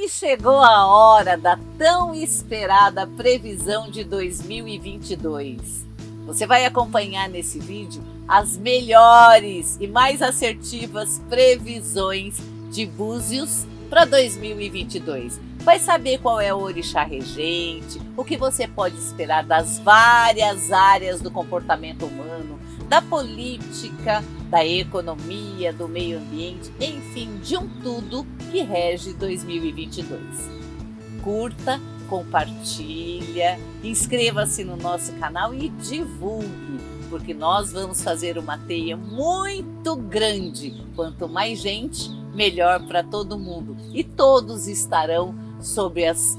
E chegou a hora da tão esperada previsão de 2022. Você vai acompanhar nesse vídeo as melhores e mais assertivas previsões de Búzios para 2022. Vai saber qual é o orixá regente, o que você pode esperar das várias áreas do comportamento humano, da política, da economia, do meio ambiente, enfim, de um tudo que rege 2022. Curta, compartilha, inscreva-se no nosso canal e divulgue, porque nós vamos fazer uma teia muito grande. Quanto mais gente, melhor para todo mundo. E todos estarão sob as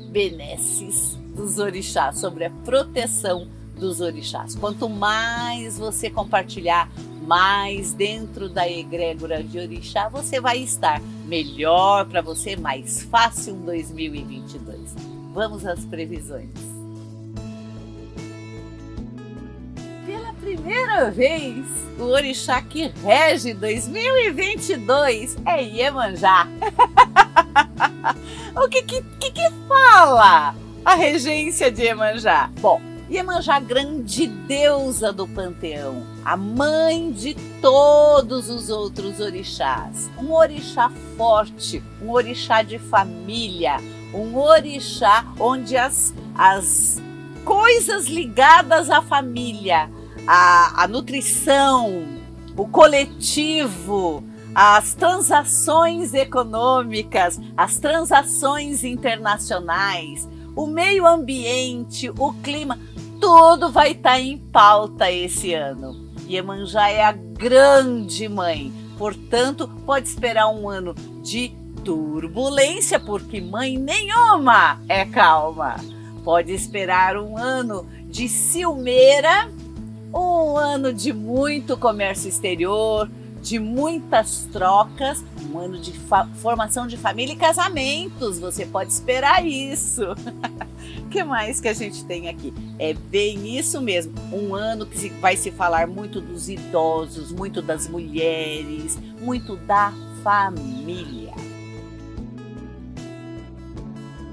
benesses dos orixás, sobre a proteção dos orixás. Quanto mais você compartilhar, mais dentro da egrégora de orixá você vai estar. Melhor para você, mais fácil em 2022. Vamos às previsões. Pela primeira vez, o orixá que rege 2022 é Iemanjá. O que fala a regência de Iemanjá? Bom, Iemanjá, grande deusa do panteão, a mãe de todos os outros orixás. Um orixá forte, um orixá de família, um orixá onde as coisas ligadas à família, a nutrição, o coletivo, as transações econômicas, as transações internacionais, o meio ambiente, o clima, tudo vai estar em pauta esse ano. Iemanjá é a grande mãe, portanto, pode esperar um ano de turbulência, porque mãe nenhuma é calma. Pode esperar um ano de ciumeira, um ano de muito comércio exterior, de muitas trocas, um ano de formação de família e casamentos. Você pode esperar isso. O que mais que a gente tem aqui? É bem isso mesmo. Um ano que vai se falar muito dos idosos, muito das mulheres, muito da família.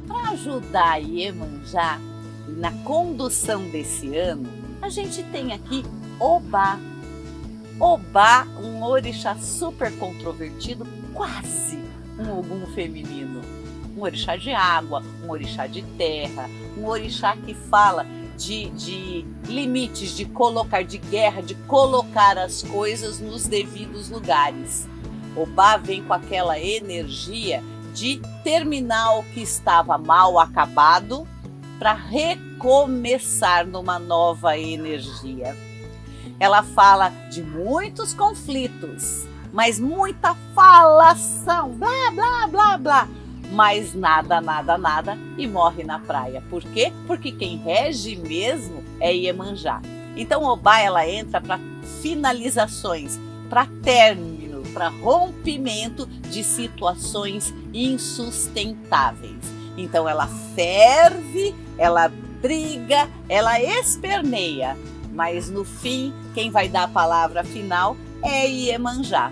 Para ajudar a Iemanjá na condução desse ano, a gente tem aqui Obá. Obá, um orixá super controvertido, quase um Ogum feminino. Um orixá de água, um orixá de terra, um orixá que fala de limites, de colocar, de guerra, de colocar as coisas nos devidos lugares. Obá vem com aquela energia de terminar o que estava mal acabado para recomeçar numa nova energia. Ela fala de muitos conflitos, mas muita falação, blá, blá, blá, blá, mas nada, nada, nada e morre na praia. Por quê? Porque quem rege mesmo é Iemanjá. Então Obá, ela entra para finalizações, para término, para rompimento de situações insustentáveis. Então ela ferve, ela briga, ela esperneia. Mas no fim, quem vai dar a palavra final é Iemanjá.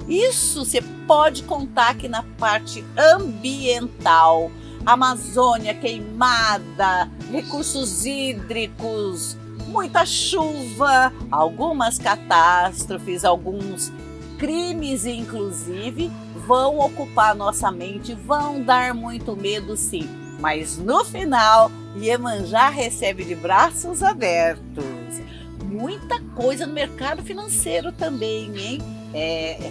Isso você pode contar que na parte ambiental, Amazônia queimada, recursos hídricos, muita chuva, algumas catástrofes, alguns crimes inclusive, vão ocupar nossa mente, vão dar muito medo sim. Mas no final, Iemanjá recebe de braços abertos. Muita coisa no mercado financeiro também, hein?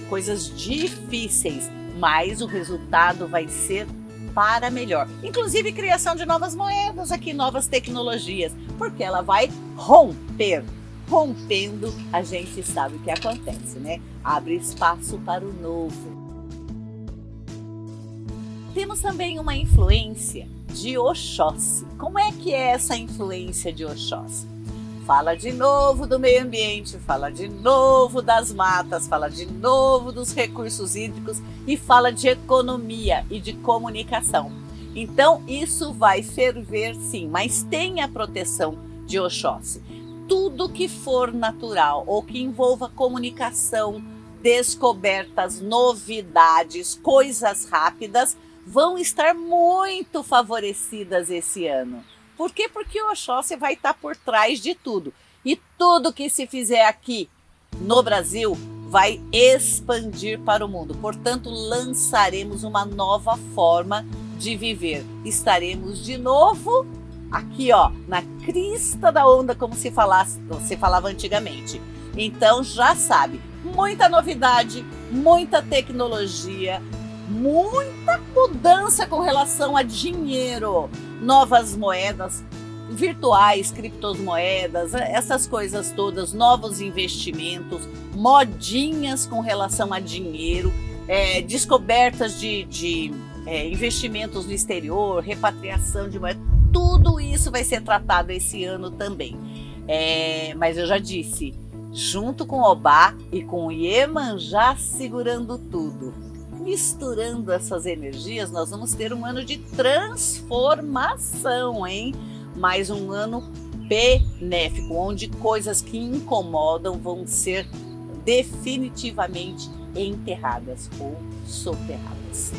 Coisas difíceis, mas o resultado vai ser para melhor. Inclusive criação de novas moedas aqui, novas tecnologias, porque ela vai romper. Rompendo, a gente sabe o que acontece, né? Abre espaço para o novo. Temos também uma influência de Oxóssi. Como é que é essa influência de Oxóssi? Fala de novo do meio ambiente, fala de novo das matas, fala de novo dos recursos hídricos e fala de economia e de comunicação. Então isso vai ferver sim, mas tem a proteção de Oxóssi. Tudo que for natural ou que envolva comunicação, descobertas, novidades, coisas rápidas, vão estar muito favorecidas esse ano. Por quê? Porque o Oxóssi vai estar por trás de tudo. E tudo que se fizer aqui no Brasil vai expandir para o mundo. Portanto, lançaremos uma nova forma de viver. Estaremos de novo aqui, ó, na crista da onda, como se falava antigamente. Então, já sabe, muita novidade, muita tecnologia, muita mudança com relação a dinheiro, novas moedas virtuais, criptomoedas, essas coisas todas, novos investimentos, modinhas com relação a dinheiro, descobertas de investimentos no exterior, repatriação de moeda, tudo isso vai ser tratado esse ano também. Mas eu já disse, junto com o Obá e com o Iemanjá segurando tudo, misturando essas energias, nós vamos ter um ano de transformação, hein? Mais um ano benéfico, onde coisas que incomodam vão ser definitivamente enterradas ou soterradas.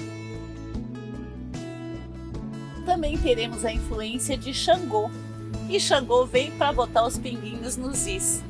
Também teremos a influência de Xangô, e Xangô vem para botar os pinguinhos nos is,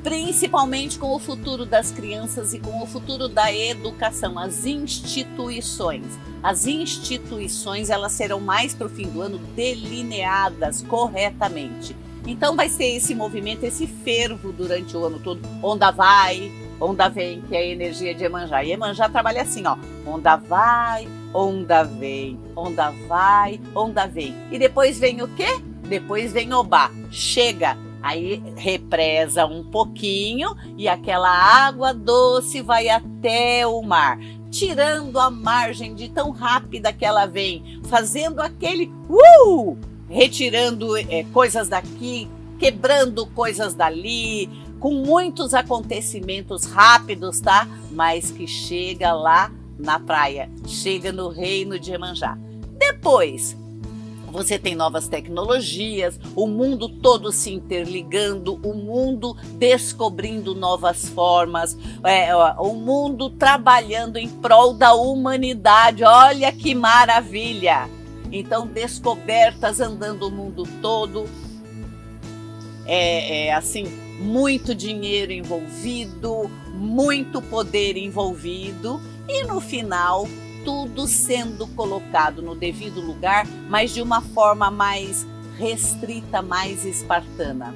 principalmente com o futuro das crianças e com o futuro da educação, as instituições. As instituições, elas serão mais para o fim do ano delineadas corretamente. Então vai ser esse movimento, esse fervo durante o ano todo, onda vai, onda vem, que é a energia de Iemanjá. E Iemanjá trabalha assim, ó, onda vai, onda vem, onda vai, onda vem. E depois vem o quê? Depois vem Obá, chega. Aí represa um pouquinho e aquela água doce vai até o mar, tirando a margem de tão rápida que ela vem, fazendo aquele retirando coisas daqui, quebrando coisas dali, com muitos acontecimentos rápidos, tá? Mas que chega lá na praia, chega no reino de Iemanjá. Depois, você tem novas tecnologias, o mundo todo se interligando, o mundo descobrindo novas formas, o mundo trabalhando em prol da humanidade. Olha que maravilha! Então, descobertas andando o mundo todo, assim, muito dinheiro envolvido, muito poder envolvido e no final tudo sendo colocado no devido lugar, mas de uma forma mais restrita, mais espartana.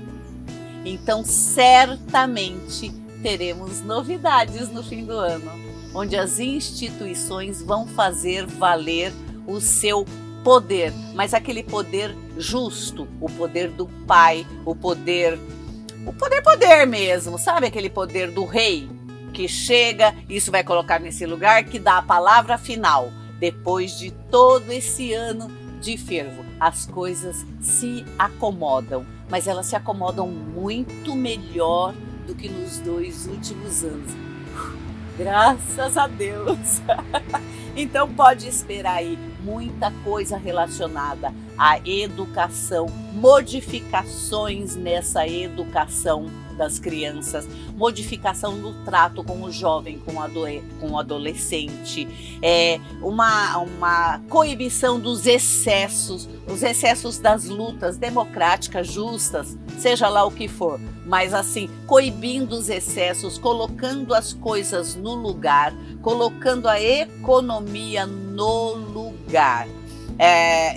Então, certamente teremos novidades no fim do ano, onde as instituições vão fazer valer o seu poder, mas aquele poder justo, o poder do pai, o poder mesmo, sabe? Aquele poder do rei, que chega, isso vai colocar nesse lugar, que dá a palavra final. Depois de todo esse ano de fervo, as coisas se acomodam, mas elas se acomodam muito melhor do que nos 2 últimos anos. Graças a Deus! Então pode esperar aí muita coisa relacionada à educação, modificações nessa educação das crianças, modificação no trato com o jovem, com o adolescente, uma coibição dos excessos, os excessos das lutas democráticas, justas, seja lá o que for, mas assim, coibindo os excessos, colocando as coisas no lugar, colocando a economia no lugar.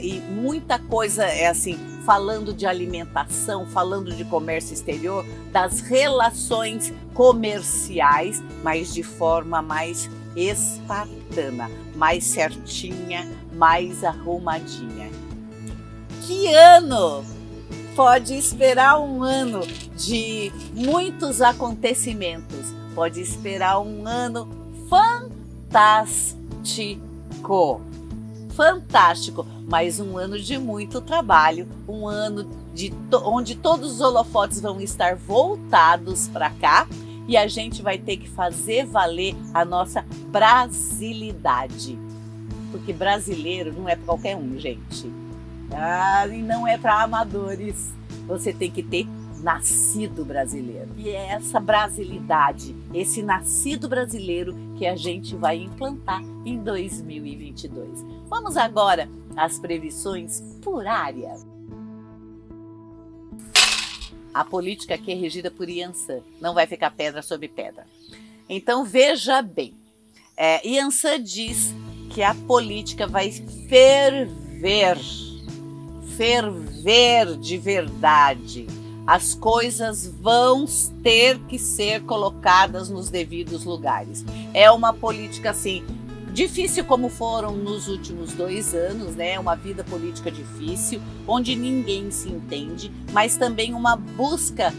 E muita coisa assim, falando de alimentação, falando de comércio exterior, das relações comerciais, mas de forma mais espartana, mais certinha, mais arrumadinha. Que ano! Pode esperar um ano de muitos acontecimentos, pode esperar um ano fantástico. Fantástico, mas um ano de muito trabalho, um ano onde todos os holofotes vão estar voltados para cá e a gente vai ter que fazer valer a nossa brasilidade, porque brasileiro não é para qualquer um, gente. E não é para amadores. Você tem que ter nascido brasileiro. E é essa brasilidade, esse nascido brasileiro que a gente vai implantar em 2022. Vamos agora às previsões por área. A política aqui é regida por Yansan, não vai ficar pedra sobre pedra. Então veja bem, Yansan diz que a política vai ferver de verdade. As coisas vão ter que ser colocadas nos devidos lugares. É uma política assim, difícil como foram nos últimos 2 anos, né? Uma vida política difícil, onde ninguém se entende, mas também uma busca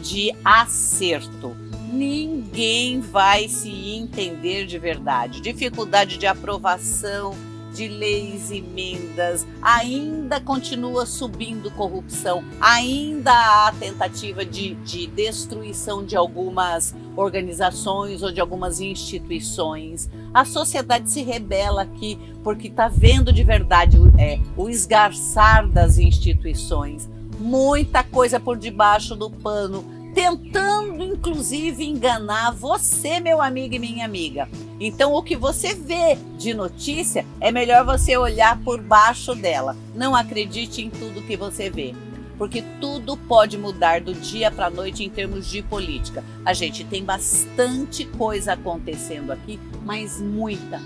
de acerto. Ninguém vai se entender de verdade. Dificuldade de aprovação de leis, emendas, ainda continua subindo corrupção, ainda há tentativa de destruição de algumas organizações ou de algumas instituições. A sociedade se rebela aqui porque está vendo de verdade o esgarçar das instituições, muita coisa por debaixo do pano, tentando inclusive enganar você, meu amigo e minha amiga. Então o que você vê de notícia é melhor você olhar por baixo dela. Não acredite em tudo que você vê, porque tudo pode mudar do dia para a noite em termos de política. A gente tem bastante coisa acontecendo aqui, mas muita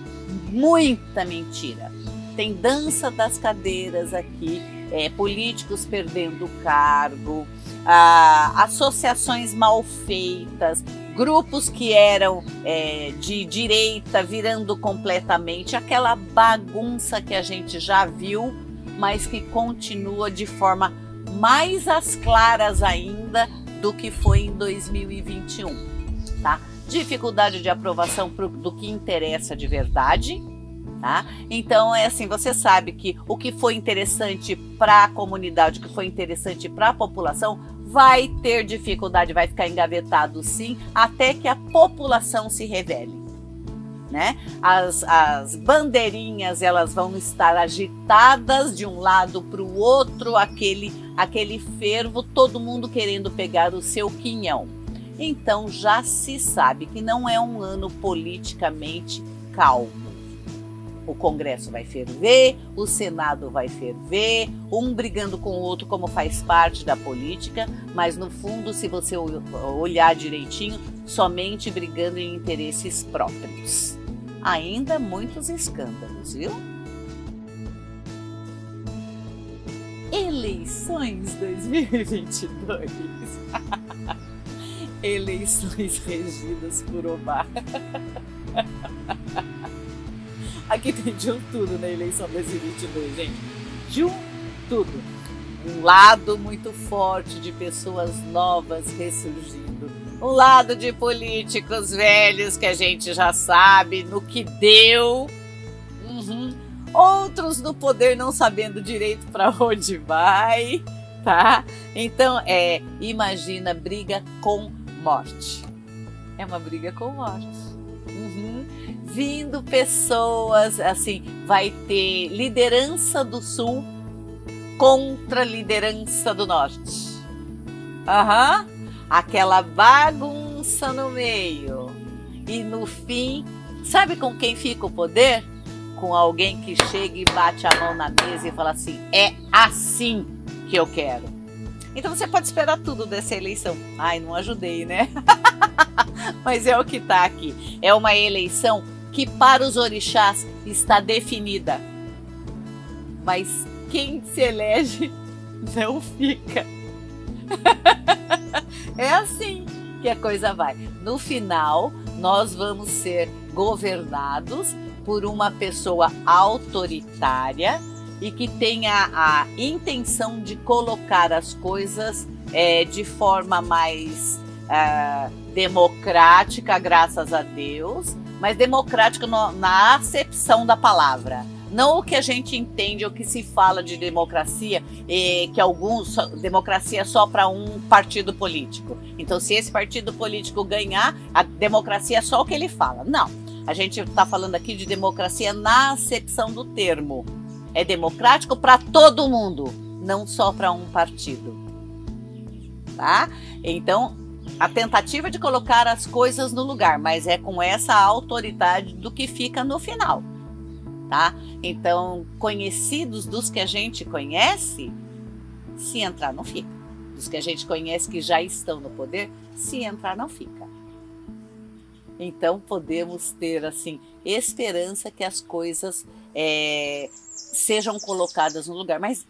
mentira. Tem dança das cadeiras aqui, políticos perdendo cargo, associações mal feitas, grupos que eram de direita virando completamente aquela bagunça que a gente já viu, mas que continua de forma mais às claras ainda do que foi em 2021, tá? Dificuldade de aprovação do que interessa de verdade, tá? Então é assim, você sabe que o que foi interessante para a comunidade, o que foi interessante para a população, vai ter dificuldade, vai ficar engavetado sim, até que a população se revele, né? As bandeirinhas, elas vão estar agitadas de um lado para o outro, aquele fervo, todo mundo querendo pegar o seu quinhão. Então já se sabe que não é um ano politicamente calmo. O Congresso vai ferver, o Senado vai ferver, um brigando com o outro como faz parte da política, mas no fundo, se você olhar direitinho, somente brigando em interesses próprios. Ainda muitos escândalos, viu? Eleições 2022. Eleições regidas por Obá. Aqui tem de um tudo na eleição 2022, gente. De um tudo. Um lado muito forte de pessoas novas ressurgindo. Um lado de políticos velhos que a gente já sabe no que deu. Outros no poder não sabendo direito para onde vai, tá? Então, imagina briga com morte. É uma briga com morte. Vindo pessoas, assim, vai ter liderança do Sul contra liderança do Norte. Aquela bagunça no meio. E no fim, sabe com quem fica o poder? Com alguém que chega e bate a mão na mesa e fala assim, é assim que eu quero. Então você pode esperar tudo dessa eleição. Ai, não ajudei, né? Mas é o que está aqui. É uma eleição que para os orixás está definida. Mas quem se elege não fica. É assim que a coisa vai. No final, nós vamos ser governados por uma pessoa autoritária e que tenha a intenção de colocar as coisas de forma mais democrática, graças a Deus, mas democrática na acepção da palavra. Não o que a gente entende, o que se fala de democracia, que democracia é só para um partido político. Então, se esse partido político ganhar, a democracia é só o que ele fala. Não, a gente está falando aqui de democracia na acepção do termo. É democrático para todo mundo, não só para um partido. tá? Então, a tentativa de colocar as coisas no lugar, mas é com essa autoridade do que fica no final, tá? Então, conhecidos dos que a gente conhece, se entrar não fica. Dos que a gente conhece que já estão no poder, se entrar não fica. Então, podemos ter, assim, esperança que as coisas sejam colocadas no lugar. Mas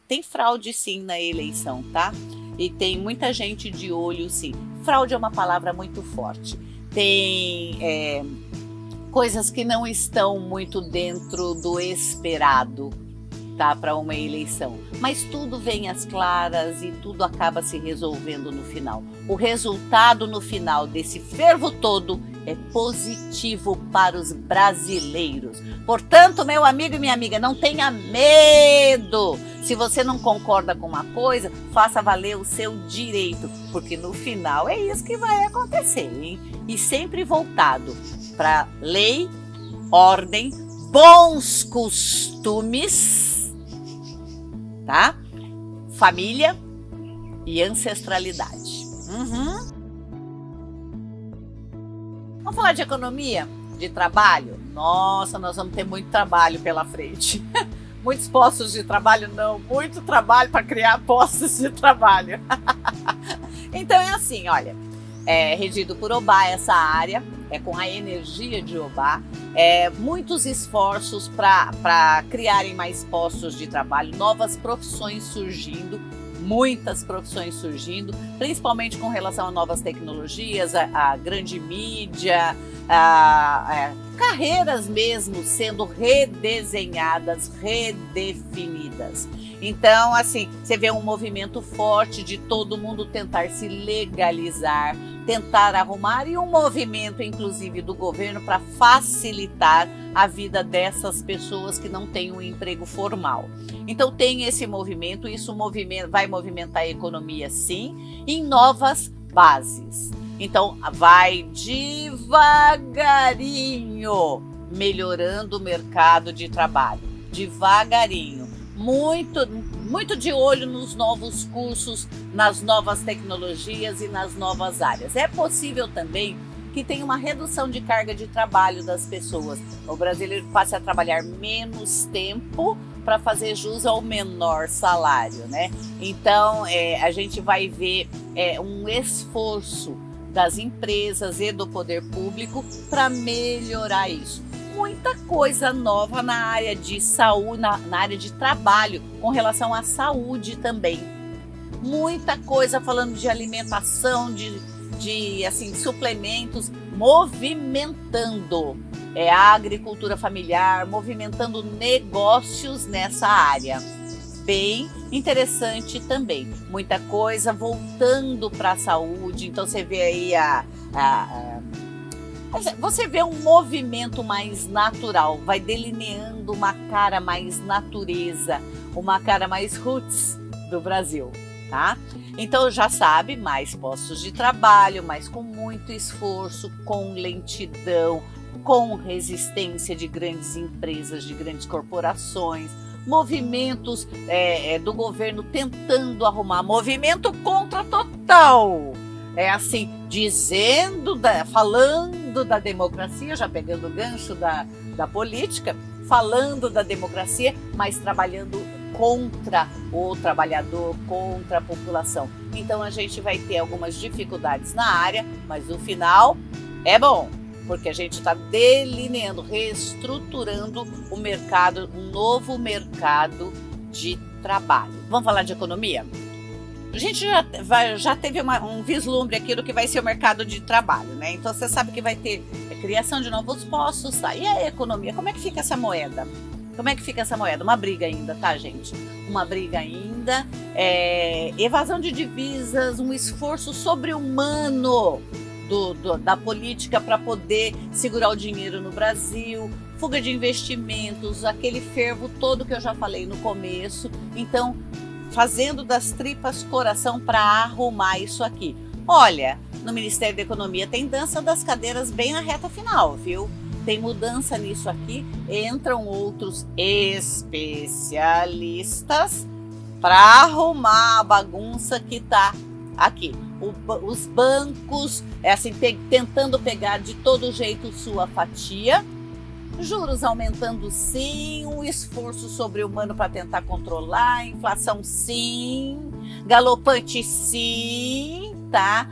tem fraude, sim, na eleição, tá? E tem muita gente de olho, sim. Fraude é uma palavra muito forte. Tem coisas que não estão muito dentro do esperado, tá, para uma eleição. Mas tudo vem às claras e tudo acaba se resolvendo no final. O resultado no final desse fervo todo é positivo para os brasileiros. Portanto, meu amigo e minha amiga, não tenha medo. Se você não concorda com uma coisa, faça valer o seu direito, porque no final é isso que vai acontecer, hein? E sempre voltado para lei, ordem, bons costumes, tá? Família e ancestralidade. Vamos falar de economia, de trabalho? Nossa, nós vamos ter muito trabalho pela frente. Muitos postos de trabalho não, muito trabalho para criar postos de trabalho. Então é assim, olha, é regido por Obá essa área, com a energia de Obá, muitos esforços para criarem mais postos de trabalho, novas profissões surgindo, muitas profissões surgindo, principalmente com relação a novas tecnologias, a grande mídia, carreiras mesmo sendo redesenhadas, redefinidas. Então, assim, você vê um movimento forte de todo mundo tentar se legalizar, tentar arrumar, e um movimento, inclusive, do governo para facilitar a vida dessas pessoas que não têm um emprego formal. Então, tem esse movimento, isso vai movimentar a economia, sim, em novas bases. Então, vai devagarinho melhorando o mercado de trabalho, devagarinho. Muito de olho nos novos cursos, nas novas tecnologias e nas novas áreas. É possível também que tenha uma redução de carga de trabalho das pessoas. O brasileiro passe a trabalhar menos tempo para fazer jus ao menor salário, né? Então, a gente vai ver um esforço das empresas e do poder público para melhorar isso. Muita coisa nova na área de saúde, na área de trabalho, com relação à saúde também. Muita coisa falando de alimentação, de assim, suplementos, movimentando a agricultura familiar, movimentando negócios nessa área. Bem interessante também. Muita coisa voltando para a saúde. Então você vê aí você vê um movimento mais natural, vai delineando uma cara mais natureza, uma cara mais roots do Brasil, tá? Então já sabe, mais postos de trabalho, mas com muito esforço, com lentidão, com resistência de grandes empresas, de grandes corporações, movimentos do governo tentando arrumar, movimento contra total. Assim, falando da democracia, já pegando o gancho da política, falando da democracia, mas trabalhando contra o trabalhador, contra a população. Então a gente vai ter algumas dificuldades na área, mas no final é bom, porque a gente está delineando, reestruturando o mercado, um novo mercado de trabalho. Vamos falar de economia? A gente já teve um vislumbre aqui do que vai ser o mercado de trabalho, né? Então você sabe que vai ter criação de novos postos, tá? E a economia, como é que fica essa moeda? Como é que fica essa moeda? Uma briga ainda, tá, gente? Uma briga ainda, evasão de divisas, um esforço sobre-humano da política para poder segurar o dinheiro no Brasil, fuga de investimentos, aquele fervo todo que eu já falei no começo. Então, fazendo das tripas coração para arrumar isso aqui. Olha, no Ministério da Economia tem dança das cadeiras bem na reta final, viu? Tem mudança nisso aqui, entram outros especialistas para arrumar a bagunça que tá aqui, os bancos, assim, tentando pegar de todo jeito sua fatia, juros aumentando sim, um esforço sobre-humano para tentar controlar, a inflação sim, galopante sim, tá?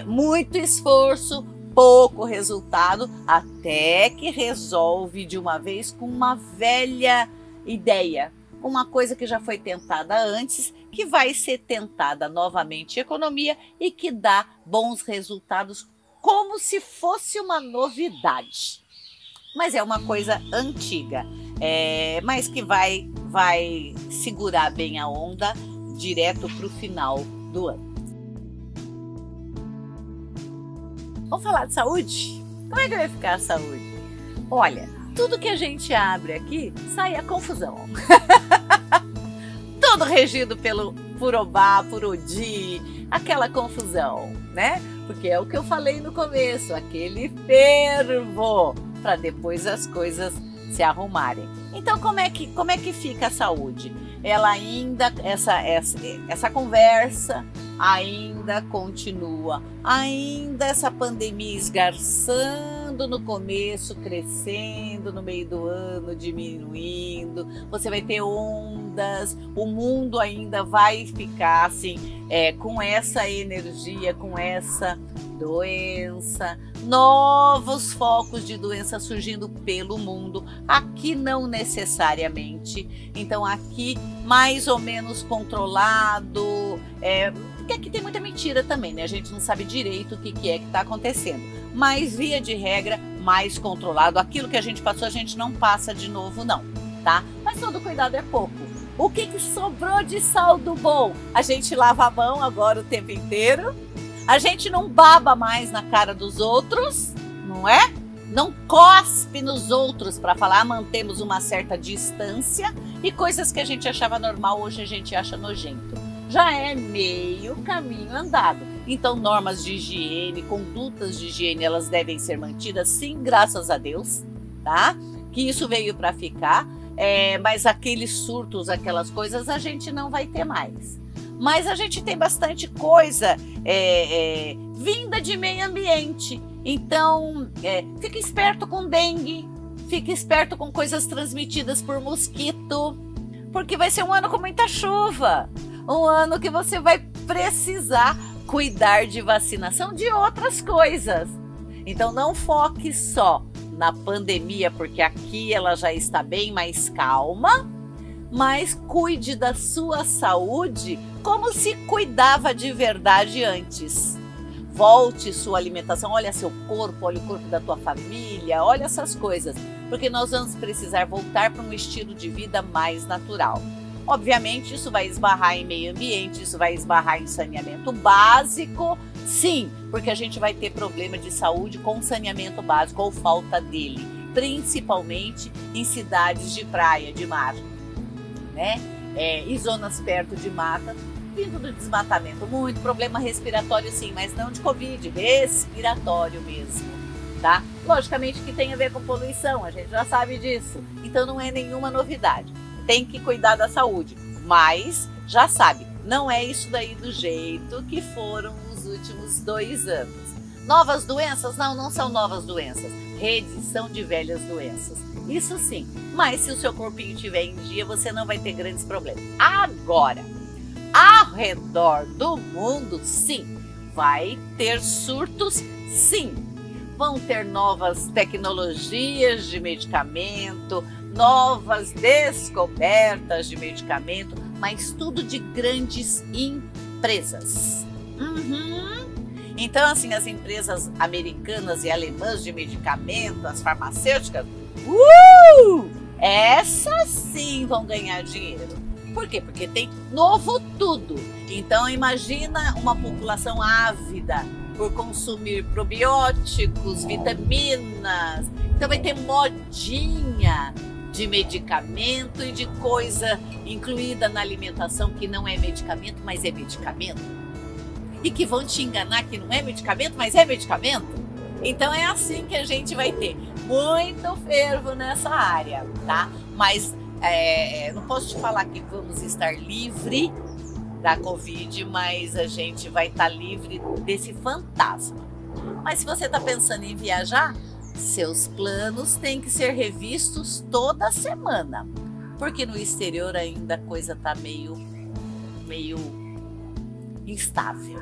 Muito esforço, pouco resultado, até que resolve de uma vez com uma velha ideia, uma coisa que já foi tentada antes, que vai ser tentada novamente em economia e que dá bons resultados como se fosse uma novidade. Mas é uma coisa antiga, mas que vai segurar bem a onda direto para o final do ano. Vamos falar de saúde? Como é que vai ficar a saúde? Olha, tudo que a gente abre aqui sai a confusão. Tudo regido por OBA, por ODI, aquela confusão, né? Porque é o que eu falei no começo, aquele fervo para depois as coisas se arrumarem. Então, como é que fica a saúde? Ela ainda, essa conversa ainda continua, ainda essa pandemia esgarçando no começo, crescendo no meio do ano, diminuindo, você vai ter ondas, o mundo ainda vai ficar assim, com essa energia, com essa doença, novos focos de doença surgindo pelo mundo, aqui não necessariamente, então aqui mais ou menos controlado, porque aqui tem muita mentira também, né? A gente não sabe direito o que é que está acontecendo, mas via de regra, mais controlado, aquilo que a gente passou a gente não passa de novo não, tá? Mas todo cuidado é pouco. O que sobrou de saldo bom? A gente lava a mão agora o tempo inteiro, a gente não baba mais na cara dos outros, não é? Não cospe nos outros para falar, mantemos uma certa distância e coisas que a gente achava normal, hoje a gente acha nojento. Já é meio caminho andado. Então, normas de higiene, condutas de higiene, elas devem ser mantidas, sim, graças a Deus, tá? Que isso veio para ficar, mas aqueles surtos, aquelas coisas, a gente não vai ter mais. Mas a gente tem bastante coisa vinda de meio ambiente. Então, fica esperto com dengue, fica esperto com coisas transmitidas por mosquito, porque vai ser um ano com muita chuva, um ano que você vai precisar cuidar de vacinação de outras coisas. Então, não foque só na pandemia, porque aqui ela já está bem mais calma, mas cuide da sua saúde como se cuidava de verdade antes. Volte sua alimentação, olha seu corpo, olha o corpo da tua família, olha essas coisas, porque nós vamos precisar voltar para um estilo de vida mais natural. Obviamente, isso vai esbarrar em meio ambiente, isso vai esbarrar em saneamento básico, sim, porque a gente vai ter problema de saúde com saneamento básico ou falta dele, principalmente em cidades de praia, de mar, né? E zonas perto de mata, vindo do desmatamento, muito problema respiratório sim, mas não de Covid, respiratório mesmo, tá? Logicamente que tem a ver com poluição, a gente já sabe disso, então não é nenhuma novidade, tem que cuidar da saúde, mas já sabe, não é isso daí do jeito que foram os últimos 2 anos. Novas doenças? Não, não são novas doenças, reedição de velhas doenças, isso sim, mas se o seu corpinho estiver em dia, você não vai ter grandes problemas. Agora, ao redor do mundo, sim, vai ter surtos, sim. Vão ter novas tecnologias de medicamento, novas descobertas de medicamento, mas tudo de grandes empresas. Então, assim, as empresas americanas e alemãs de medicamento, as farmacêuticas, essas sim vão ganhar dinheiro. Por quê? Porque tem novo tudo. Então imagina uma população ávida por consumir probióticos, vitaminas. Então vai ter modinha de medicamento e de coisa incluída na alimentação que não é medicamento, mas é medicamento. E que vão te enganar que não é medicamento, mas é medicamento. Então é assim que a gente vai ter muito fervo nessa área, tá? Mas não posso te falar que vamos estar livre da Covid, mas a gente vai estar livre desse fantasma. Mas se você está pensando em viajar, seus planos têm que ser revistos toda semana, porque no exterior ainda a coisa está meio instável.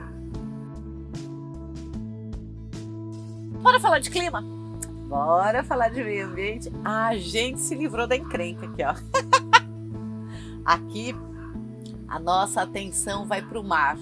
Bora falar de clima? Bora falar de meio ambiente? A gente se livrou da encrenca aqui, ó. Aqui a nossa atenção vai para o mar.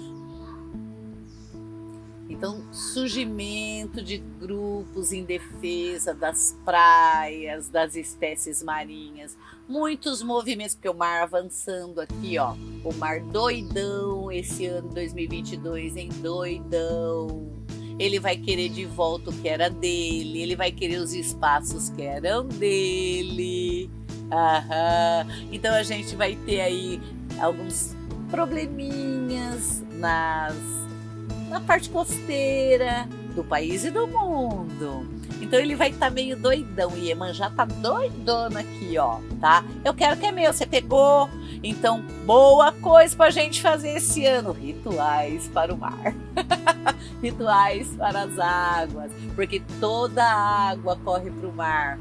Então, surgimento de grupos em defesa das praias, das espécies marinhas, muitos movimentos, porque o mar avançando aqui, ó, o mar doidão esse ano 2022, hein, doidão. Ele vai querer de volta o que era dele, ele vai querer os espaços que eram dele. Aham. Então a gente vai ter aí alguns probleminhas na parte costeira do país e do mundo. Então ele vai estar meio doidão. E Iemanjá tá doidona aqui, ó, tá? Eu quero que é meu, você pegou? Então, boa coisa pra gente fazer esse ano. Rituais para o mar. Rituais para as águas. Porque toda a água corre para o mar.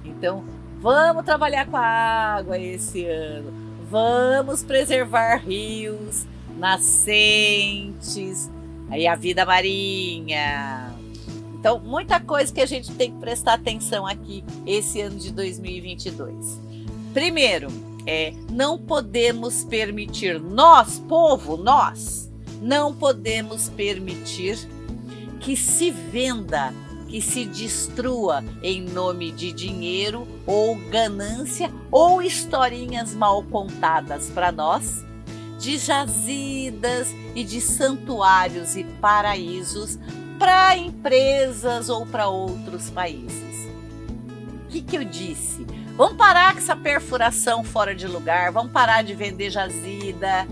Então, vamos trabalhar com a água esse ano. Vamos preservar rios, nascentes, aí a vida marinha. Então, muita coisa que a gente tem que prestar atenção aqui esse ano de 2022. Primeiro, não podemos permitir, nós, povo, nós, não podemos permitir que se venda, que se destrua em nome de dinheiro ou ganância ou historinhas mal contadas para nós, de jazidas e de santuários e paraísos para empresas ou para outros países. O que eu disse? Vamos parar com essa perfuração fora de lugar, vamos parar de vender jazida,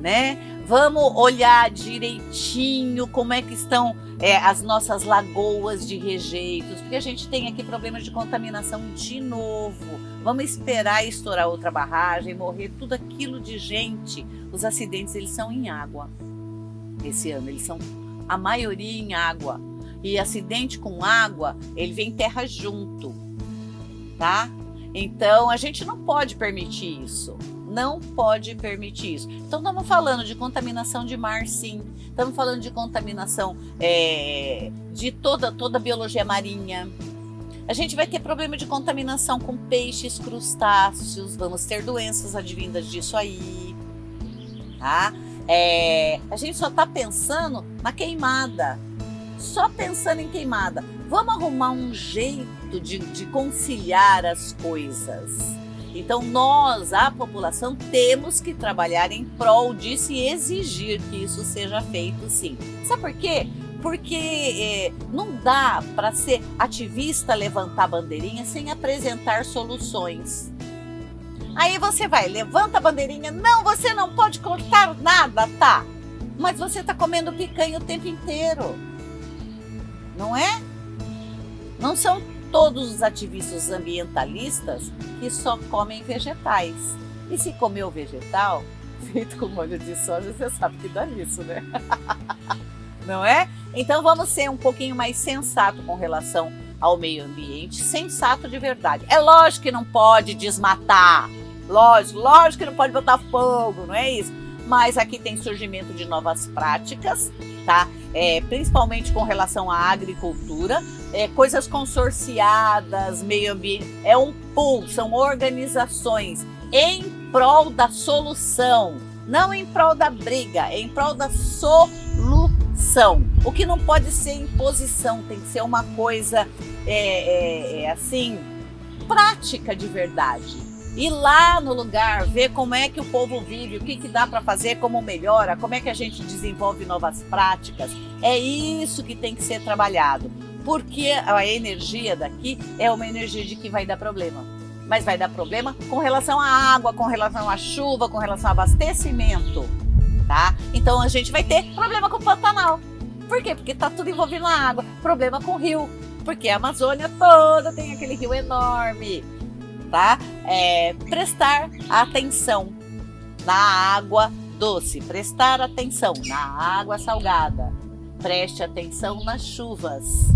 né? Vamos olhar direitinho como é que estão as nossas lagoas de rejeitos, porque a gente tem aqui problemas de contaminação de novo. Vamos esperar estourar outra barragem, morrer tudo aquilo de gente. Os acidentes, eles são em água. Esse ano, eles são a maioria em água. E acidente com água, ele vem terra junto, tá? Então, a gente não pode permitir isso. Não pode permitir isso. Então, estamos falando de contaminação de mar, sim. Estamos falando de contaminação de toda a biologia marinha. A gente vai ter problema de contaminação com peixes, crustáceos. Vamos ter doenças advindas disso aí. Tá? A gente só está pensando na queimada. Só pensando em queimada. Vamos arrumar um jeito de conciliar as coisas. Então nós, a população, temos que trabalhar em prol disso e exigir que isso seja feito, sim. Sabe por quê? Porque não dá para ser ativista, levantar bandeirinha sem apresentar soluções. Aí você vai, levanta a bandeirinha, não, você não pode cortar nada, tá? Mas você está comendo picanha o tempo inteiro, não é? Não são todos os ativistas ambientalistas que só comem vegetais. E se comer o vegetal, feito com molho de soja, você sabe que dá nisso, né? Não é? Então vamos ser um pouquinho mais sensato com relação ao meio ambiente, sensato de verdade. É lógico que não pode desmatar, lógico que não pode botar fogo, não é isso? Mas aqui tem surgimento de novas práticas, tá? Principalmente com relação à agricultura, coisas consorciadas, meio ambiente, um pool, são organizações em prol da solução, não em prol da briga, em prol da solução. O que não pode ser imposição, tem que ser uma coisa assim, prática de verdade. Ir lá no lugar, ver como é que o povo vive, o que dá para fazer, como melhora, como é que a gente desenvolve novas práticas. É isso que tem que ser trabalhado, porque a energia daqui é uma energia de que vai dar problema. Mas vai dar problema com relação à água, com relação à chuva, com relação ao abastecimento, tá? Então a gente vai ter problema com o Pantanal. Por quê? Porque tá tudo envolvido na água. Problema com o rio, porque a Amazônia toda tem aquele rio enorme. Tá? Prestar atenção na água doce, prestar atenção na água salgada. Preste atenção nas chuvas.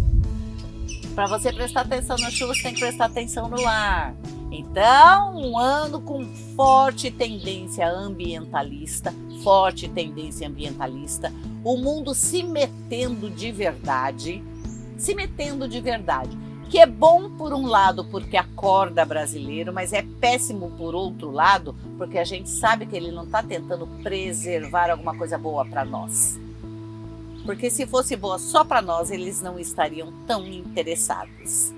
Para você prestar atenção nas chuvas, tem que prestar atenção no ar. Então, um ano com forte tendência ambientalista, o mundo se metendo de verdade, que é bom por um lado porque acorda brasileiro, mas é péssimo por outro lado, porque a gente sabe que ele não está tentando preservar alguma coisa boa para nós. Porque se fosse boa só para nós, eles não estariam tão interessados,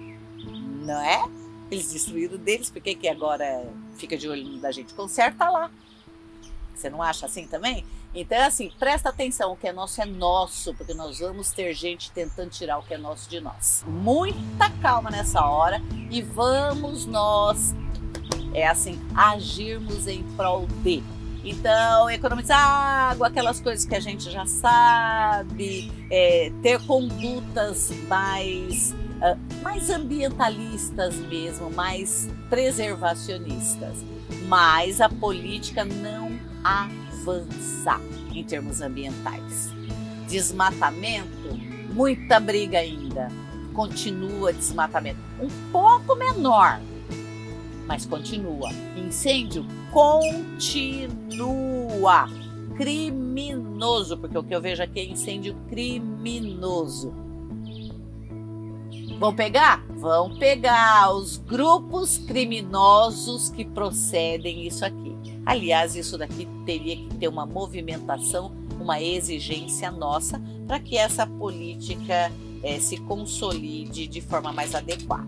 não é? Eles destruíram deles, por que agora fica de olho no da gente? Conserta lá. Você não acha assim também? Então, assim, presta atenção, o que é nosso, porque nós vamos ter gente tentando tirar o que é nosso de nós. Muita calma nessa hora e vamos nós, agirmos em prol de. Então, economizar água, aquelas coisas que a gente já sabe, ter condutas mais ambientalistas mesmo, mais preservacionistas. Mas a política não avança em termos ambientais. Desmatamento, muita briga ainda. Continua desmatamento. Um pouco menor, mas continua. Incêndio continua. Criminoso, porque o que eu vejo aqui é incêndio criminoso. Vão pegar? Vão pegar os grupos criminosos que procedem isso aqui. Aliás, isso daqui teria que ter uma movimentação, uma exigência nossa para que essa política se consolide de forma mais adequada.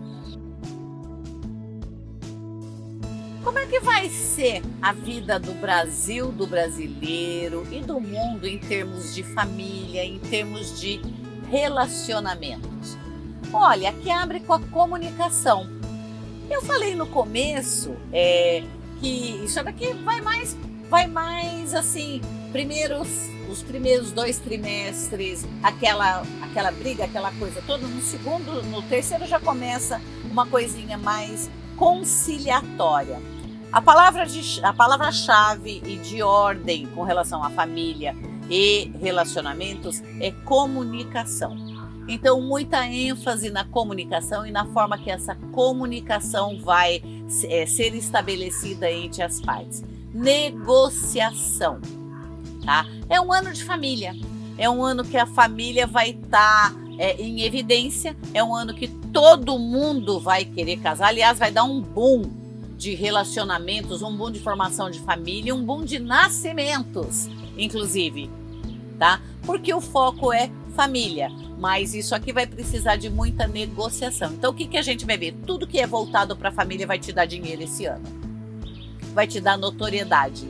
Como é que vai ser a vida do Brasil, do brasileiro e do mundo em termos de família, em termos de relacionamentos? Olha, aqui abre com a comunicação. Eu falei no começo que isso daqui vai mais assim, os primeiros 2 trimestres, aquela briga, aquela coisa toda. No terceiro já começa uma coisinha mais conciliatória. A palavra-chave e de ordem com relação à família e relacionamentos é comunicação. Então, muita ênfase na comunicação e na forma que essa comunicação vai ser estabelecida entre as partes. Negociação, tá? É um ano de família, é um ano que a família vai estar em evidência, é um ano que todo mundo vai querer casar. Aliás, vai dar um boom de relacionamentos, um boom de formação de família, um boom de nascimentos, inclusive, tá? Porque o foco é família, mas isso aqui vai precisar de muita negociação. Então, o que a gente vai ver? Tudo que é voltado para a família vai te dar dinheiro esse ano, vai te dar notoriedade.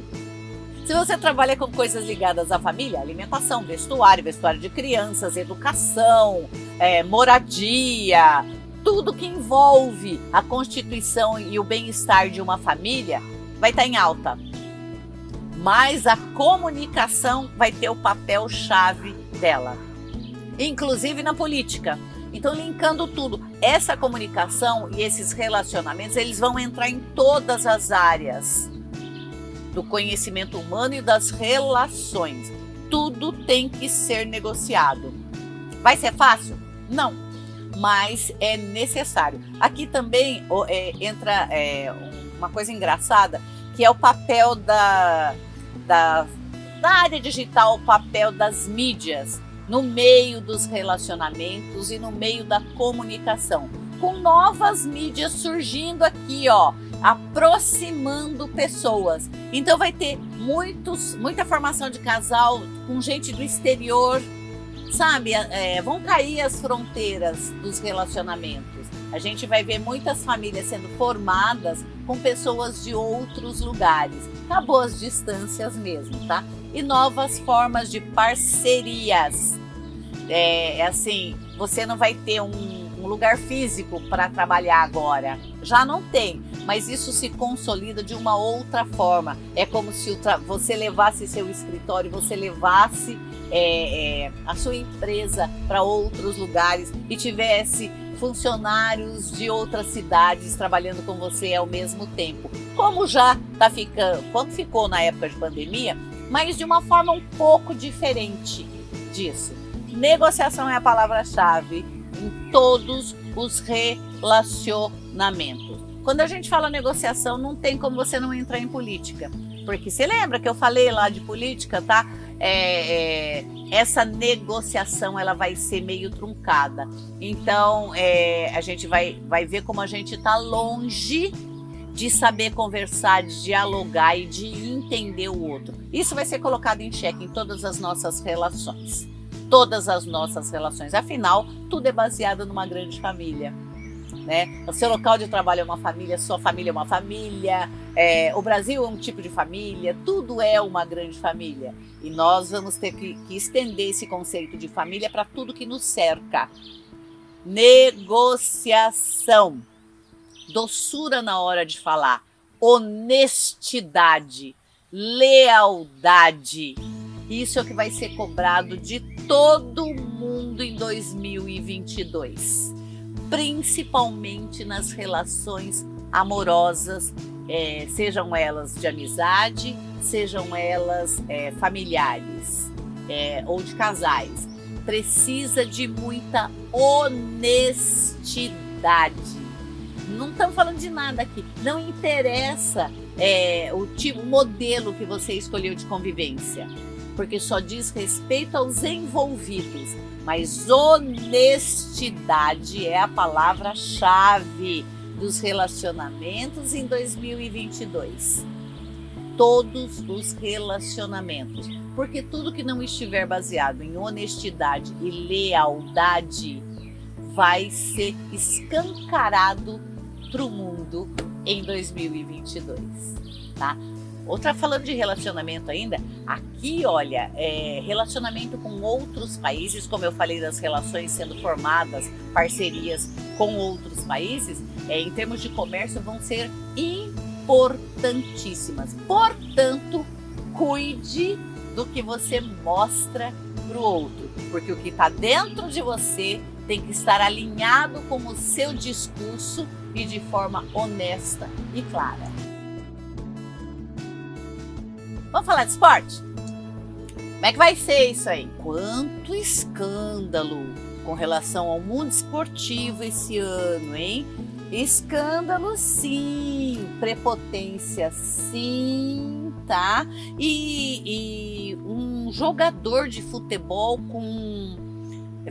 Se você trabalha com coisas ligadas à família, alimentação, vestuário de crianças, educação, moradia, tudo que envolve a constituição e o bem-estar de uma família vai estar em alta. Mas a comunicação vai ter o papel-chave dela, inclusive na política. Então, linkando tudo, essa comunicação e esses relacionamentos, eles vão entrar em todas as áreas do conhecimento humano e das relações. Tudo tem que ser negociado. Vai ser fácil? Não, mas é necessário. Aqui também entra uma coisa engraçada, que é o papel da área digital, o papel das mídias no meio dos relacionamentos e no meio da comunicação, com novas mídias surgindo aqui, aproximando pessoas. Então vai ter muita formação de casal com gente do exterior, sabe? Vão cair as fronteiras dos relacionamentos. A gente vai ver muitas famílias sendo formadas com pessoas de outros lugares. Acabou as distâncias mesmo, tá? E novas formas de parcerias. Assim, você não vai ter um lugar físico para trabalhar agora. Já não tem, mas isso se consolida de uma outra forma. É como se você levasse seu escritório, você levasse a sua empresa para outros lugares e tivesse funcionários de outras cidades trabalhando com você ao mesmo tempo. Como já está ficando, quando ficou na época de pandemia, mas de uma forma um pouco diferente disso. Negociação é a palavra-chave em todos os relacionamentos. Quando a gente fala negociação, não tem como você não entrar em política. Porque você lembra que eu falei lá de política, tá? Essa negociação ela vai ser meio truncada. Então, a gente vai ver como a gente está longe de saber conversar, de dialogar e de entender o outro. Isso vai ser colocado em xeque em todas as nossas relações. Todas as nossas relações. Afinal, tudo é baseado numa grande família. Né? O seu local de trabalho é uma família, sua família é uma família, o Brasil é um tipo de família, tudo é uma grande família. E nós vamos ter que estender esse conceito de família para tudo que nos cerca. Negociação, doçura na hora de falar, honestidade, lealdade. Isso é o que vai ser cobrado de todo mundo em 2022. Principalmente nas relações amorosas, sejam elas de amizade, sejam elas familiares ou de casais. Precisa de muita honestidade. Não estamos falando de nada aqui. Não interessa o modelo que você escolheu de convivência, porque só diz respeito aos envolvidos. Mas honestidade é a palavra-chave dos relacionamentos em 2022. Todos os relacionamentos. Porque tudo que não estiver baseado em honestidade e lealdade vai ser escancarado para o mundo em 2022, tá? Falando de relacionamento ainda, aqui olha, relacionamento com outros países, como eu falei das relações sendo formadas, parcerias com outros países, em termos de comércio vão ser importantíssimas. Portanto, cuide do que você mostra para o outro, porque o que está dentro de você tem que estar alinhado com o seu discurso e de forma honesta e clara. Vamos falar de esporte? Como é que vai ser isso aí? Quanto escândalo com relação ao mundo esportivo esse ano, hein? Escândalo sim, prepotência sim, tá? E um jogador de futebol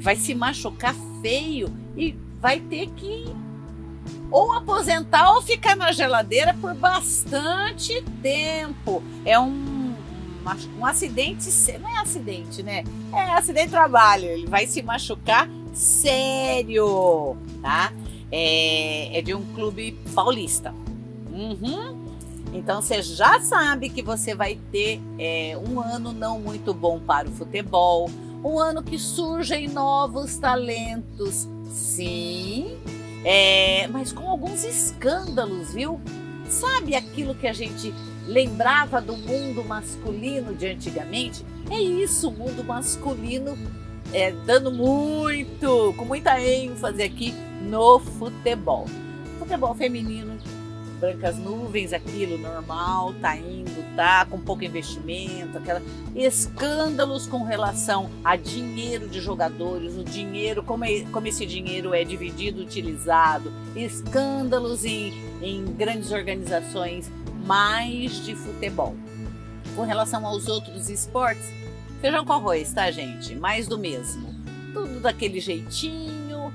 vai se machucar feio e vai ter que ou aposentar ou ficar na geladeira por bastante tempo. É um acidente, não é acidente, né? É acidente de trabalho, ele vai se machucar sério, tá? É de um clube paulista. Então você já sabe que você vai ter um ano não muito bom para o futebol, um ano que surgem novos talentos, sim, mas com alguns escândalos, viu? Sabe aquilo que a gente lembrava do mundo masculino de antigamente? É isso, o mundo masculino dando com muita ênfase aqui no futebol. Futebol feminino, brancas nuvens, aquilo normal, tá indo, tá com pouco investimento, escândalos com relação a dinheiro de jogadores, o dinheiro, como esse dinheiro é dividido, utilizado, escândalos em grandes organizações, mais de futebol. Com relação aos outros esportes, feijão com arroz, tá, gente? Mais do mesmo. Tudo daquele jeitinho,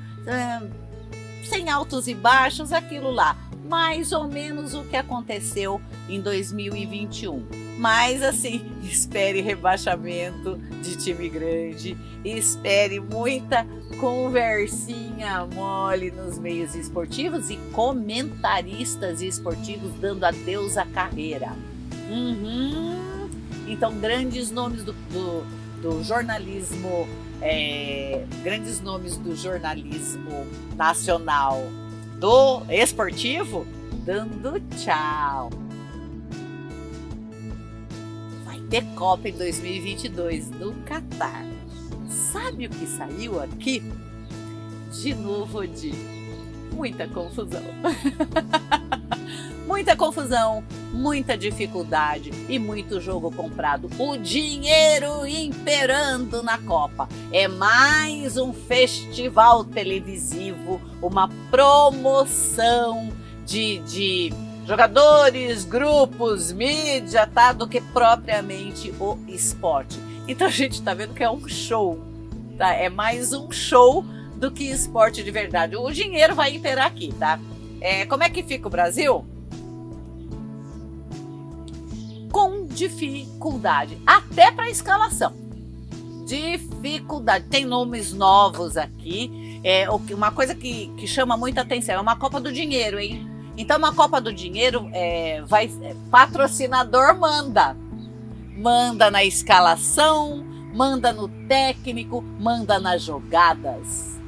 sem altos e baixos, aquilo lá. Mais ou menos o que aconteceu em 2021. Mas assim, espere rebaixamento de time grande, espere muita conversinha mole nos meios esportivos e comentaristas esportivos dando adeus à carreira. Então, grandes nomes do jornalismo, grandes nomes do jornalismo nacional, do esportivo, dando tchau. Vai ter Copa em 2022 no Catar. Sabe o que saiu aqui? De novo, de muita confusão. Muita confusão, muita dificuldade e muito jogo comprado. O dinheiro imperando na Copa. É mais um festival televisivo, uma promoção de jogadores, grupos, mídia, tá? Do que propriamente o esporte. Então a gente tá vendo que é um show, tá? É mais um show do que esporte de verdade. O dinheiro vai imperar aqui, tá? Como é que fica o Brasil? Com dificuldade, até para escalação. Dificuldade. Tem nomes novos aqui. Uma coisa que chama muita atenção é uma Copa do Dinheiro, hein? Então, uma Copa do Dinheiro, patrocinador manda na escalação, manda no técnico, manda nas jogadas.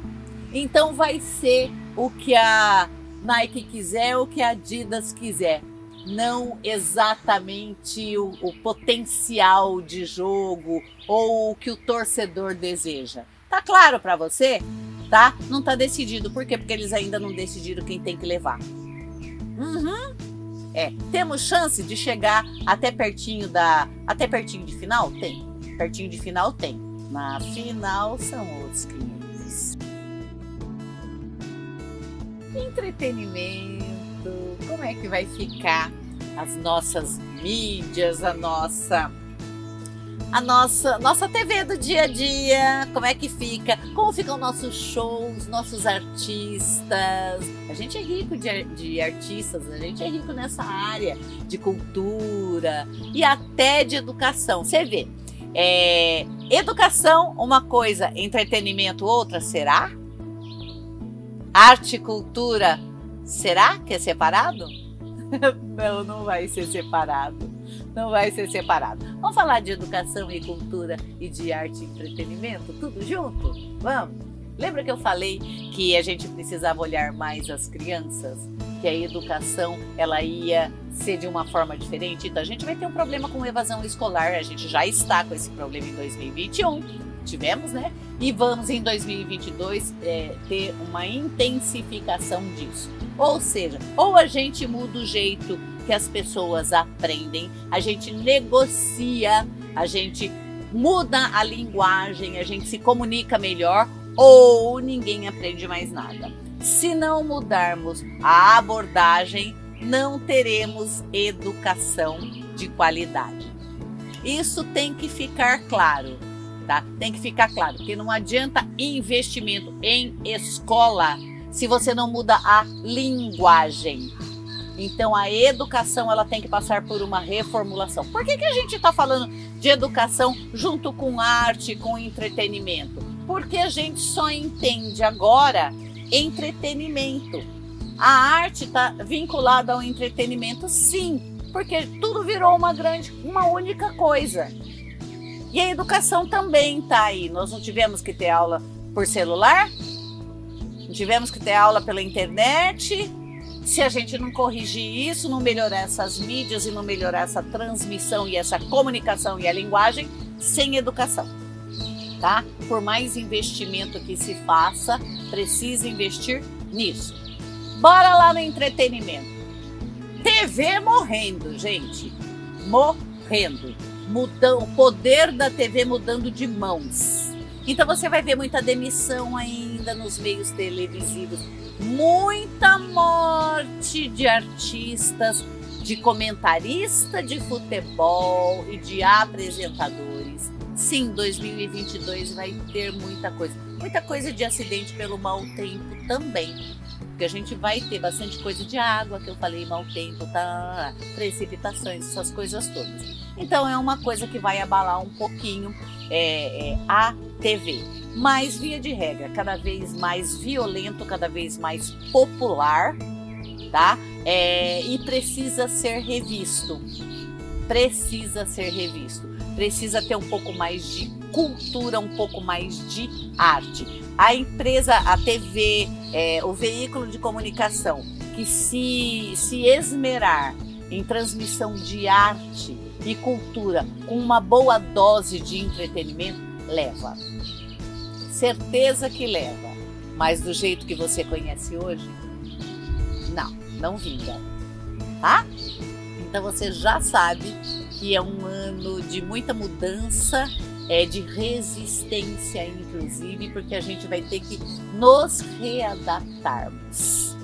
Então, vai ser o que a Nike quiser, o que a Adidas quiser. Não exatamente o potencial de jogo ou o que o torcedor deseja. Tá claro para você? Tá? Não tá decidido. Por quê? Porque eles ainda não decidiram quem tem que levar. Temos chance de chegar até pertinho de final? Tem. Pertinho de final tem. Na final são outros 500. Entretenimento. Como é que vai ficar as nossas mídias, a nossa TV do dia a dia? Como é que fica? Como ficam nossos shows, nossos artistas? A gente é rico de artistas, a gente é rico nessa área de cultura e até de educação. Você vê, educação uma coisa, entretenimento outra, será? Arte e cultura, será que é separado? Não vai ser separado. Não vai ser separado. Vamos falar de educação e cultura e de arte e entretenimento, tudo junto? Vamos? Lembra que eu falei que a gente precisava olhar mais as crianças? Que a educação ela ia ser de uma forma diferente? Então a gente vai ter um problema com evasão escolar. A gente já está com esse problema em 2021. Tivemos, né? E vamos em 2022 ter uma intensificação disso. Ou seja, ou a gente muda o jeito que as pessoas aprendem, a gente negocia, a gente muda a linguagem, a gente se comunica melhor, ou ninguém aprende mais nada. Se não mudarmos a abordagem, não teremos educação de qualidade. Isso tem que ficar claro, tá? Tem que ficar claro, que não adianta investimento em escola se você não muda a linguagem. Então a educação ela tem que passar por uma reformulação. Por que a gente está falando de educação junto com arte, com entretenimento? Porque a gente só entende agora entretenimento. A arte está vinculada ao entretenimento, sim, porque tudo virou uma única coisa. E a educação também está aí. Nós não tivemos que ter aula por celular? Não tivemos que ter aula pela internet? Se a gente não corrigir isso, não melhorar essas mídias e não melhorar essa transmissão e essa comunicação e a linguagem, sem educação, tá? Por mais investimento que se faça, precisa investir nisso. Bora lá no entretenimento. TV morrendo, gente. Morrendo. O poder da TV mudando de mãos. Então você vai ver muita demissão ainda nos meios televisivos. Muita morte de artistas, de comentarista de futebol e de apresentadores. Sim, 2022 vai ter muita coisa de acidente pelo mau tempo também, porque a gente vai ter bastante coisa de água, que eu falei, mau tempo, tá? Precipitações, essas coisas todas. Então é uma coisa que vai abalar um pouquinho a TV. Mas, via de regra, cada vez mais violento, cada vez mais popular, tá? E precisa ser revisto. Precisa ser revisto. Precisa ter um pouco mais de cultura, um pouco mais de arte. A empresa, a TV, o veículo de comunicação que se esmerar em transmissão de arte e cultura com uma boa dose de entretenimento, leva. Certeza que leva, mas do jeito que você conhece hoje, não vinga, tá? Então você já sabe que é um ano de muita mudança, de resistência inclusive, porque a gente vai ter que nos readaptarmos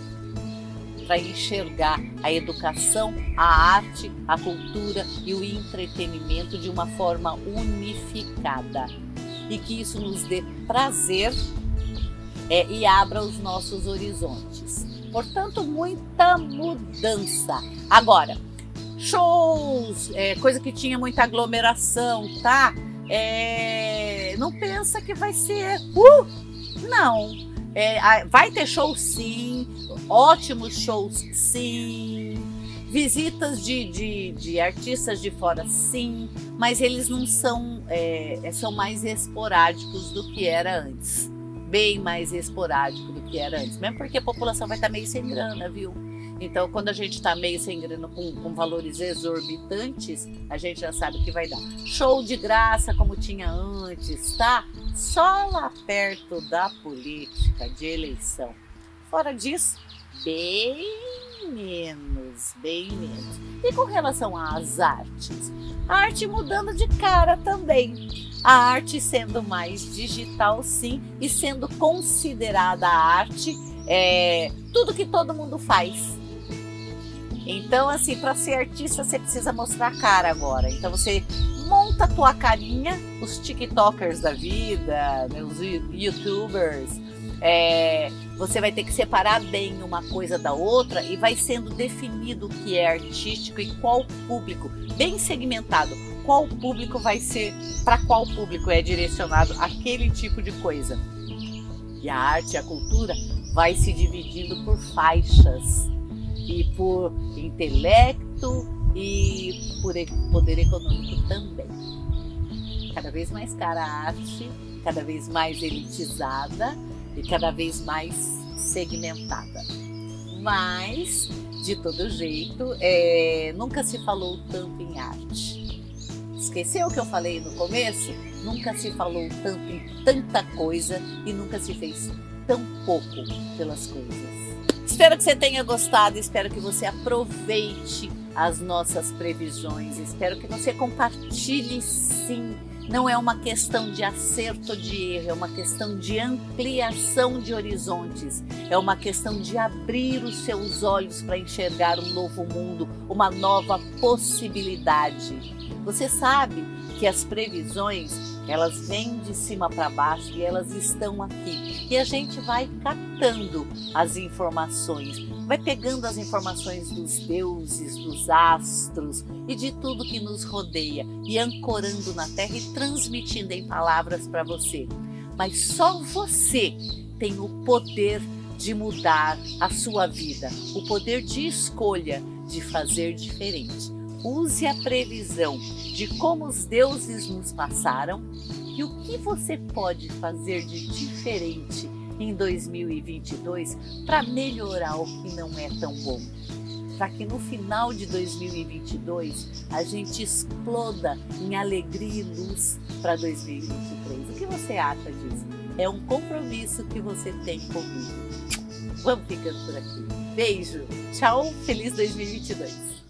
para enxergar a educação, a arte, a cultura e o entretenimento de uma forma unificada. E que isso nos dê prazer e abra os nossos horizontes. Portanto, muita mudança. Agora, shows, coisa que tinha muita aglomeração, tá? Não pensa que vai ser... Não. Vai ter show sim, ótimos shows sim, visitas de artistas de fora sim, mas eles não são, são mais esporádicos do que era antes, bem mais esporádico do que era antes, mesmo porque a população vai estar meio sem grana, viu? Então, quando a gente está meio sem grana com valores exorbitantes, a gente já sabe o que vai dar. Show de graça, como tinha antes, tá? Só lá perto da política de eleição. Fora disso, bem menos, bem menos. E com relação às artes? A arte mudando de cara também. A arte sendo mais digital, sim, e sendo considerada a arte tudo que todo mundo faz. Então, assim, para ser artista, você precisa mostrar a cara agora. Então, você monta a tua carinha, os tiktokers da vida, né, os youtubers. Você vai ter que separar bem uma coisa da outra e vai sendo definido o que é artístico e qual público, bem segmentado, qual público vai ser, para qual público é direcionado aquele tipo de coisa. E a arte e a cultura vai se dividindo por faixas. E por intelecto e por poder econômico também. Cada vez mais cara a arte, cada vez mais elitizada e cada vez mais segmentada. Mas, de todo jeito, nunca se falou tanto em arte. Esqueceu o que eu falei no começo? Nunca se falou tanto em tanta coisa e nunca se fez tão pouco pelas coisas. Espero que você tenha gostado, espero que você aproveite as nossas previsões, espero que você compartilhe sim. Não é uma questão de acerto ou de erro, é uma questão de ampliação de horizontes, é uma questão de abrir os seus olhos para enxergar um novo mundo, uma nova possibilidade. Você sabe que as previsões, elas vêm de cima para baixo e elas estão aqui. E a gente vai captando as informações, vai pegando as informações dos deuses, dos astros e de tudo que nos rodeia e ancorando na terra e transmitindo em palavras para você. Mas só você tem o poder de mudar a sua vida, o poder de escolha de fazer diferente. Use a previsão de como os deuses nos passaram e o que você pode fazer de diferente em 2022 para melhorar o que não é tão bom. Para que no final de 2022 a gente exploda em alegria e luz para 2023. O que você acha disso? É um compromisso que você tem comigo. Vamos ficando por aqui. Beijo, tchau, feliz 2022.